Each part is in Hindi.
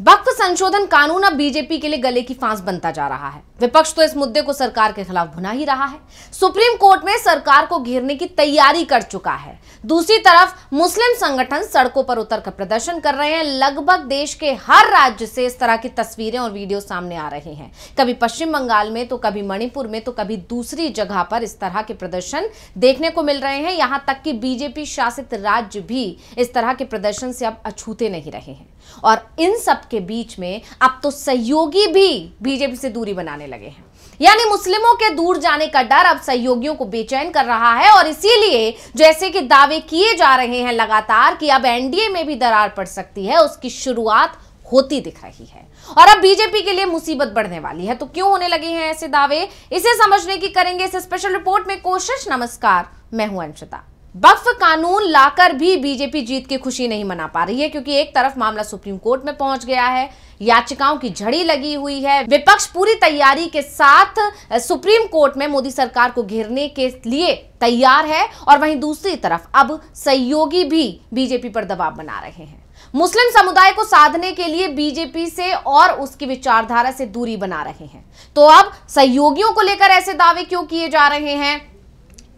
वक्फ संशोधन कानून अब बीजेपी के लिए गले की फांस बनता जा रहा है। विपक्ष तो इस मुद्दे को सरकार के खिलाफ भुना ही रहा है। सुप्रीम कोर्ट में सरकार को घेरने की तैयारी कर चुका है। दूसरी तरफ मुस्लिम संगठन सड़कों पर उतरकर प्रदर्शन कर रहे हैं। लगभग देश के हर राज्य से इस तरह की तस्वीरें और वीडियो सामने आ रहे हैं। कभी पश्चिम बंगाल में, तो कभी मणिपुर में, तो कभी दूसरी जगह पर इस तरह के प्रदर्शन देखने को मिल रहे हैं। यहां तक कि बीजेपी शासित राज्य भी इस तरह के प्रदर्शन से अब अछूते नहीं रहे हैं। और इन सब के बीच में अब तो सहयोगी भी बीजेपी से दूरी बनाने लगे हैं। यानी मुस्लिमों के दूर जाने का डर अब सहयोगियों को बेचैन कर रहा है। और इसीलिए जैसे कि दावे किए जा रहे हैं लगातार कि अब एनडीए में भी दरार पड़ सकती है, उसकी शुरुआत होती दिख रही है। और अब बीजेपी के लिए मुसीबत बढ़ने वाली है। तो क्यों होने लगे हैं ऐसे दावे, इसे समझने की करेंगे इस स्पेशल रिपोर्ट में कोशिश। नमस्कार, मैं हूं अंशिता। वक्फ कानून लाकर भी बीजेपी जीत की खुशी नहीं मना पा रही है, क्योंकि एक तरफ मामला सुप्रीम कोर्ट में पहुंच गया है, याचिकाओं की झड़ी लगी हुई है, विपक्ष पूरी तैयारी के साथ सुप्रीम कोर्ट में मोदी सरकार को घेरने के लिए तैयार है, और वहीं दूसरी तरफ अब सहयोगी भी बीजेपी पर दबाव बना रहे हैं। मुस्लिम समुदाय को साधने के लिए बीजेपी से और उसकी विचारधारा से दूरी बना रहे हैं। तो अब सहयोगियों को लेकर ऐसे दावे क्यों किए जा रहे हैं,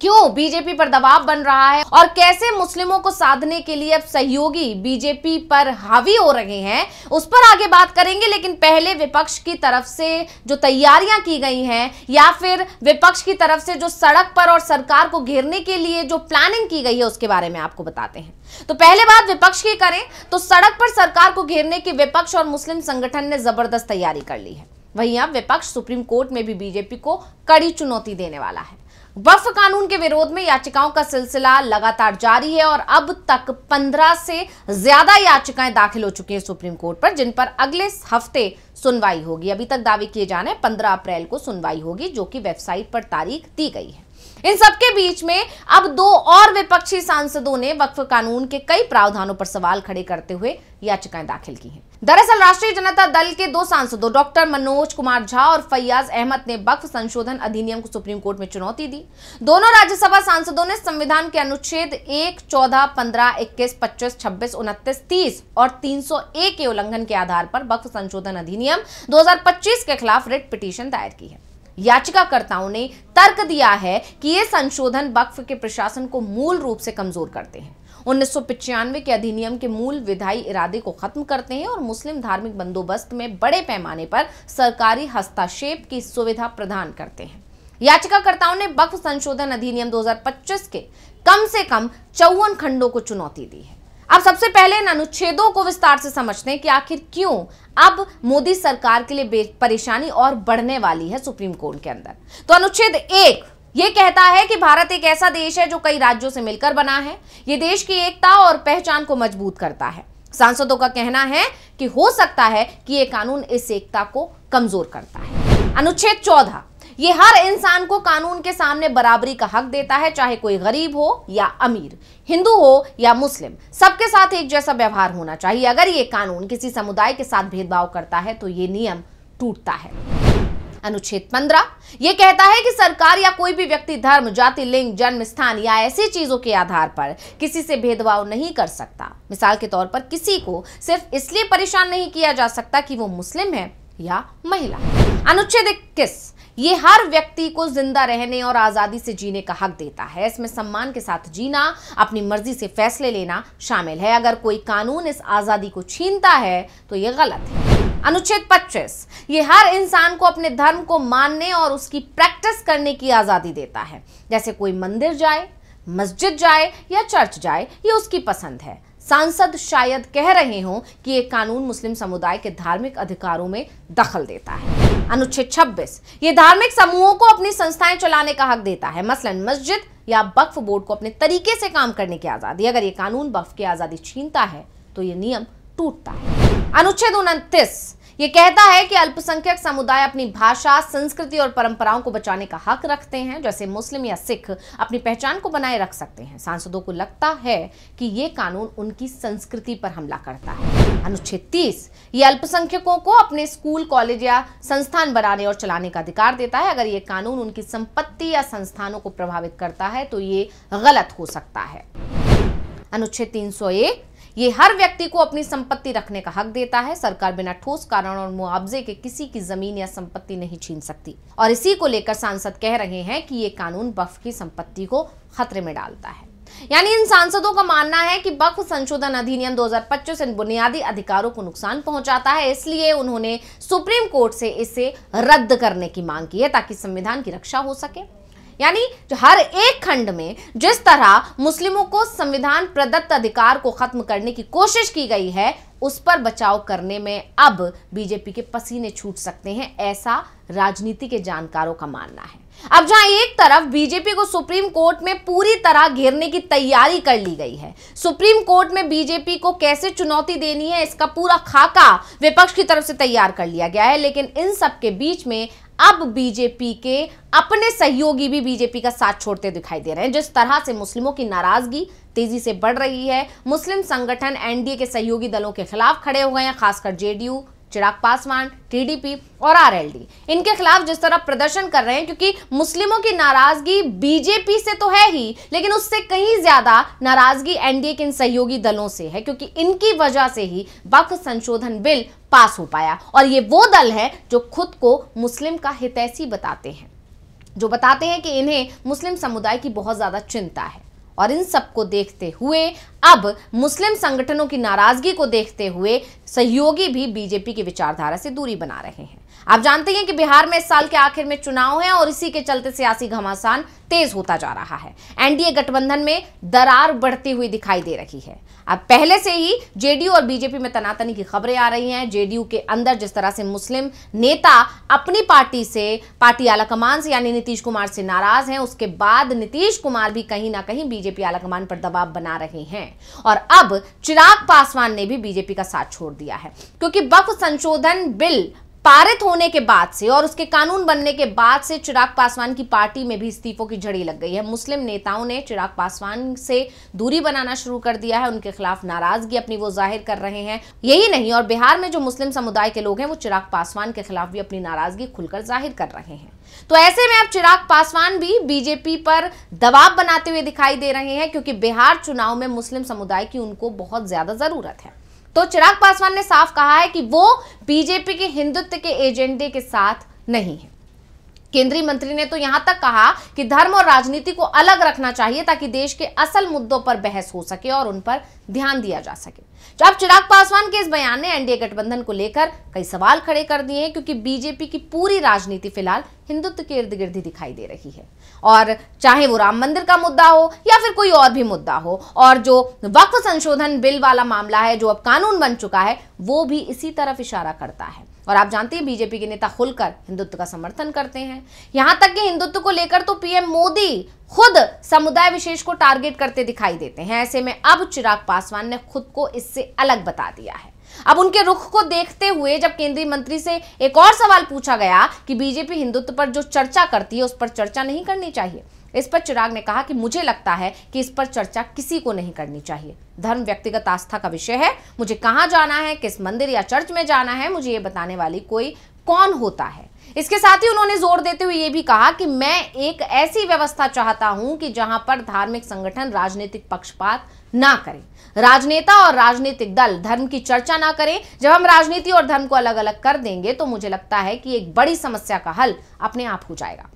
क्यों बीजेपी पर दबाव बन रहा है, और कैसे मुस्लिमों को साधने के लिए अब सहयोगी बीजेपी पर हावी हो रहे हैं, उस पर आगे बात करेंगे। लेकिन पहले विपक्ष की तरफ से जो तैयारियां की गई हैं, या फिर विपक्ष की तरफ से जो सड़क पर और सरकार को घेरने के लिए जो प्लानिंग की गई है, उसके बारे में आपको बताते हैं। तो पहले बात विपक्ष की करें तो सड़क पर सरकार को घेरने की विपक्ष और मुस्लिम संगठन ने जबरदस्त तैयारी कर ली है। वहीं अब विपक्ष सुप्रीम कोर्ट में भी बीजेपी को कड़ी चुनौती देने वाला है। वक्फ कानून के विरोध में याचिकाओं का सिलसिला लगातार जारी है, और अब तक 15 से ज्यादा याचिकाएं दाखिल हो चुकी हैं सुप्रीम कोर्ट पर, जिन पर अगले हफ्ते सुनवाई होगी। अभी तक दावे किए जाने 15 अप्रैल को सुनवाई होगी, जो कि वेबसाइट पर तारीख दी गई है। इन सबके बीच में अब 2 और विपक्षी सांसदों ने वक्फ कानून के कई प्रावधानों पर सवाल खड़े करते हुए याचिकाएं दाखिल की हैं। दरअसल राष्ट्रीय जनता दल के 2 सांसदों डॉक्टर मनोज कुमार झा और फैयाज अहमद ने वक्फ संशोधन अधिनियम को सुप्रीम कोर्ट में चुनौती दी। दोनों राज्यसभा सांसदों ने संविधान के अनुच्छेद 1, 14, 15, 21, 25, 26, 29, 30 और 301 के उल्लंघन के आधार पर वक्फ संशोधन अधिनियम 2025 के खिलाफ रिट पिटीशन दायर की है। याचिकाकर्ताओं ने तर्क दिया है कि ये संशोधन वक्फ के प्रशासन को मूल रूप से कमजोर करते हैं, 1995 के अधिनियम के मूल विधायी इरादे को खत्म करते हैं, और मुस्लिम धार्मिक बंदोबस्त में बड़े पैमाने पर सरकारी हस्तक्षेप की सुविधा प्रदान करते हैं। याचिकाकर्ताओं ने वक्फ संशोधन अधिनियम 2025 के कम से कम 54 खंडों को चुनौती दी है। अब सबसे पहले इन अनुच्छेदों को विस्तार से समझते हैं कि आखिर क्यों अब मोदी सरकार के लिए परेशानी और बढ़ने वाली है सुप्रीम कोर्ट के अंदर। तो अनुच्छेद 1 ये कहता है कि भारत एक ऐसा देश है जो कई राज्यों से मिलकर बना है। ये देश की एकता और पहचान को मजबूत करता है। सांसदों का कहना है कि हो सकता है कि ये कानून इस एकता को कमजोर करता है। अनुच्छेद 14 ये हर इंसान को कानून के सामने बराबरी का हक देता है, चाहे कोई गरीब हो या अमीर, हिंदू हो या मुस्लिम, सबके साथ एक जैसा व्यवहार होना चाहिए। अगर ये कानून किसी समुदाय के साथ भेदभाव करता है तो ये नियम टूटता है। अनुच्छेद 15 ये कहता है कि सरकार या कोई भी व्यक्ति धर्म, जाति, लिंग, जन्म स्थान या ऐसी चीजों के आधार पर किसी से भेदभाव नहीं कर सकता। मिसाल के तौर पर किसी को सिर्फ इसलिए परेशान नहीं किया जा सकता कि वो मुस्लिम है या महिला। अनुच्छेद 21 ये हर व्यक्ति को जिंदा रहने और आजादी से जीने का हक देता है। इसमें सम्मान के साथ जीना, अपनी मर्जी से फैसले लेना शामिल है। अगर कोई कानून इस आजादी को छीनता है तो ये गलत है। अनुच्छेद 25 ये हर इंसान को अपने धर्म को मानने और उसकी प्रैक्टिस करने की आजादी देता है। जैसे कोई मंदिर जाए, मस्जिद जाए या चर्च जाए, ये उसकी पसंद है। सांसद शायद कह रहे हों कि ये कानून मुस्लिम समुदाय के धार्मिक अधिकारों में दखल देता है। अनुच्छेद 26 ये धार्मिक समूहों को अपनी संस्थाएं चलाने का हक देता है, मसलन मस्जिद या वक्फ बोर्ड को अपने तरीके से काम करने की आजादी। अगर ये कानून वक्फ की आजादी छीनता है तो ये नियम टूटता है। अनुच्छेद 29 ये कहता है कि अल्पसंख्यक समुदाय अपनी भाषा, संस्कृति और परंपराओं को बचाने का हक रखते हैं। जैसे मुस्लिम या सिख अपनी पहचान को बनाए रख सकते हैं। सांसदों को लगता है कि ये कानून उनकी संस्कृति पर हमला करता है। अनुच्छेद 30 ये अल्पसंख्यकों को अपने स्कूल, कॉलेज या संस्थान बनाने और चलाने का अधिकार देता है। अगर ये कानून उनकी संपत्ति या संस्थानों को प्रभावित करता है तो ये गलत हो सकता है। अनुच्छेद 301 ये हर व्यक्ति को अपनी संपत्ति रखने का हक देता है। सरकार बिना ठोस कारण और मुआवजे के किसी की जमीन या संपत्ति नहीं छीन सकती और इसी को लेकर सांसद कह रहे हैं कि ये कानून वक्फ की संपत्ति को खतरे में डालता है। यानी इन सांसदों का मानना है कि वक्फ संशोधन अधिनियम 2025 इन बुनियादी अधिकारों को नुकसान पहुंचाता है, इसलिए उन्होंने सुप्रीम कोर्ट से इसे रद्द करने की मांग की है ताकि संविधान की रक्षा हो सके। यानी जो हर एक खंड में जिस तरह मुस्लिमों को संविधान प्रदत्त अधिकार को खत्म करने की कोशिश की गई है, उस पर बचाव करने में अब बीजेपी के पसीने छूट सकते हैं, ऐसा राजनीति के जानकारों का मानना है। अब जहां एक तरफ बीजेपी को सुप्रीम कोर्ट में पूरी तरह घेरने की तैयारी कर ली गई है, सुप्रीम कोर्ट में बीजेपी को कैसे चुनौती देनी है इसका पूरा खाका विपक्ष की तरफ से तैयार कर लिया गया है, लेकिन इन सब के बीच में अब बीजेपी के अपने सहयोगी भी बीजेपी का साथ छोड़ते दिखाई दे रहे हैं। जिस तरह से मुस्लिमों की नाराजगी तेजी से बढ़ रही है, मुस्लिम संगठन एनडीए के सहयोगी दलों के खिलाफ खड़े हो गए हैं, खासकर जेडीयू, चिराग पासवान, टीडीपी और आरएलडी इनके खिलाफ जिस तरह प्रदर्शन कर रहे हैं, क्योंकि मुस्लिमों की नाराजगी बीजेपी से तो है ही, लेकिन उससे कहीं ज्यादा नाराजगी एनडीए के इन सहयोगी दलों से है, क्योंकि इनकी वजह से ही वक्फ संशोधन बिल पास हो पाया। और ये वो दल है जो खुद को मुस्लिम का हितैषी बताते हैं, जो बताते हैं कि इन्हें मुस्लिम समुदाय की बहुत ज्यादा चिंता है। और इन सबको देखते हुए अब मुस्लिम संगठनों की नाराजगी को देखते हुए सहयोगी भी बीजेपी की विचारधारा से दूरी बना रहे हैं। आप जानते हैं कि बिहार में इस साल के आखिर में चुनाव है और इसी के चलते सियासी घमासान तेज होता जा रहा है। एनडीए गठबंधन में दरार बढ़ती हुई दिखाई दे रही है। अब पहले से ही जेडीयू और बीजेपी में तनातनी की खबरें आ रही हैं। जेडीयू के अंदर जिस तरह से मुस्लिम नेता अपनी पार्टी आलाकमान से यानी नीतीश कुमार से नाराज हैं, उसके बाद नीतीश कुमार भी कहीं ना कहीं बीजेपी आलाकमान पर दबाव बना रहे हैं। और अब चिराग पासवान ने भी बीजेपी का साथ छोड़ दिया है, क्योंकि वक्फ संशोधन बिल पारित होने के बाद से और उसके कानून बनने के बाद से चिराग पासवान की पार्टी में भी इस्तीफों की झड़ी लग गई है। मुस्लिम नेताओं ने चिराग पासवान से दूरी बनाना शुरू कर दिया है, उनके खिलाफ नाराजगी अपनी वो जाहिर कर रहे हैं। यही नहीं, और बिहार में जो मुस्लिम समुदाय के लोग हैं वो चिराग पासवान के खिलाफ भी अपनी नाराजगी खुलकर जाहिर कर रहे हैं। तो ऐसे में अब चिराग पासवान भी बीजेपी पर दबाव बनाते हुए दिखाई दे रहे हैं, क्योंकि बिहार चुनाव में मुस्लिम समुदाय की उनको बहुत ज्यादा जरूरत है। तो चिराग पासवान ने साफ कहा है कि वो बीजेपी के हिंदुत्व के एजेंडे के साथ नहीं है। केंद्रीय मंत्री ने तो यहां तक कहा कि धर्म और राजनीति को अलग रखना चाहिए ताकि देश के असल मुद्दों पर बहस हो सके और उन पर ध्यान दिया जा सके। जब चिराग पासवान के इस बयान ने एनडीए गठबंधन को लेकर कई सवाल खड़े कर दिए हैं, क्योंकि बीजेपी की पूरी राजनीति फिलहाल हिंदुत्व के इर्द गिर्द ही दिखाई दे रही है। और चाहे वो राम मंदिर का मुद्दा हो या फिर कोई और भी मुद्दा हो, और जो वक्फ संशोधन बिल वाला मामला है जो अब कानून बन चुका है, वो भी इसी तरफ इशारा करता है। और आप जानते हैं बीजेपी के नेता खुलकर हिंदुत्व का समर्थन करते हैं। यहां तक कि हिंदुत्व को लेकर तो पीएम मोदी खुद समुदाय विशेष को टारगेट करते दिखाई देते हैं। ऐसे में अब चिराग पासवान ने खुद को इससे अलग बता दिया है। अब उनके रुख को देखते हुए जब केंद्रीय मंत्री से एक और सवाल पूछा गया कि बीजेपी हिंदुत्व पर जो चर्चा करती है उस पर चर्चा नहीं करनी चाहिए, इस पर चिराग ने कहा कि मुझे लगता है कि इस पर चर्चा किसी को नहीं करनी चाहिए। धर्म व्यक्तिगत आस्था का विषय है। मुझे कहां जाना है, किस मंदिर या चर्च में जाना है, मुझे ये बताने वाली कोई कौन होता है। इसके साथ ही उन्होंने जोर देते हुए ये भी कहा कि मैं एक ऐसी व्यवस्था चाहता हूं कि जहां पर धार्मिक संगठन राजनीतिक पक्षपात ना करें, राजनेता और राजनीतिक दल धर्म की चर्चा ना करें। जब हम राजनीति और धर्म को अलग अलग कर देंगे तो मुझे लगता है कि एक बड़ी समस्या का हल अपने आप हो जाएगा।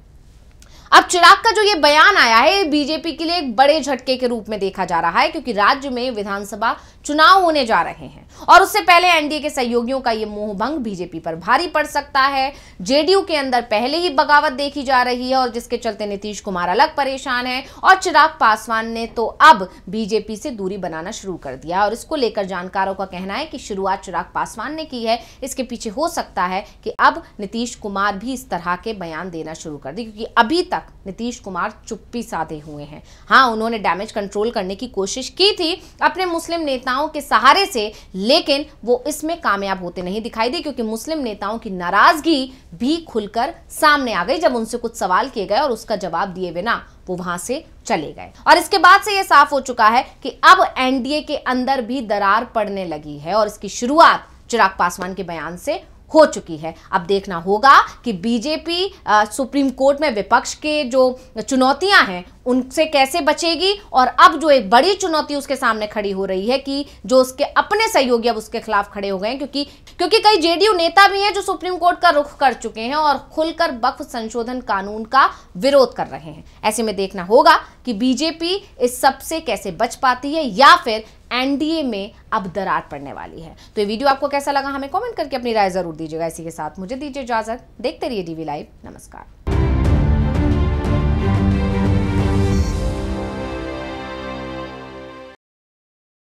अब चिराग का जो ये बयान आया है बीजेपी के लिए एक बड़े झटके के रूप में देखा जा रहा है, क्योंकि राज्य में विधानसभा चुनाव होने जा रहे हैं और उससे पहले एनडीए के सहयोगियों का ये मोहभंग बीजेपी पर भारी पड़ सकता है। जेडीयू के अंदर पहले ही बगावत देखी जा रही है और जिसके चलते नीतीश कुमार अलग परेशान है और चिराग पासवान ने तो अब बीजेपी से दूरी बनाना शुरू कर दिया। और इसको लेकर जानकारों का कहना है कि शुरुआत चिराग पासवान ने की है, इसके पीछे हो सकता है कि अब नीतीश कुमार भी इस तरह के बयान देना शुरू कर दे, क्योंकि अभी तक नीतीश कुमार चुप्पी साधे हुए हैं। हाँ, उन्होंने डैमेज कंट्रोल करने की कोशिश की थी अपने मुस्लिम नेताओं के सहारे से, लेकिन वो इसमें कामयाब होते नहीं दिखाई दे, क्योंकि मुस्लिम नेताओं की नाराजगी भी खुलकर सामने आ गई जब उनसे कुछ सवाल किए गए और उसका जवाब दिए बिना वो वहां से चले गए। और इसके बाद से यह साफ हो चुका है कि अब एनडीए के अंदर भी दरार पड़ने लगी है और इसकी शुरुआत चिराग पासवान के बयान से हो चुकी है। अब देखना होगा कि बीजेपी सुप्रीम कोर्ट में विपक्ष के जो चुनौतियां हैं उनसे कैसे बचेगी, और अब जो एक बड़ी चुनौती उसके सामने खड़ी हो रही है कि जो उसके अपने सहयोगी अब उसके खिलाफ खड़े हो गए हैं, क्योंकि कई जेडीयू नेता भी हैं जो सुप्रीम कोर्ट का रुख कर चुके हैं और खुलकर वक्फ संशोधन कानून का विरोध कर रहे हैं। ऐसे में देखना होगा कि बीजेपी इस सब से कैसे बच पाती है या फिर एनडीए में अब दरार पड़ने वाली है। तो ये वीडियो आपको कैसा लगा हमें कमेंट करके अपनी राय जरूर दीजिएगा। इसी के साथ मुझे दीजिए इजाजत। देखते रहिए डीवी लाइव। नमस्कार।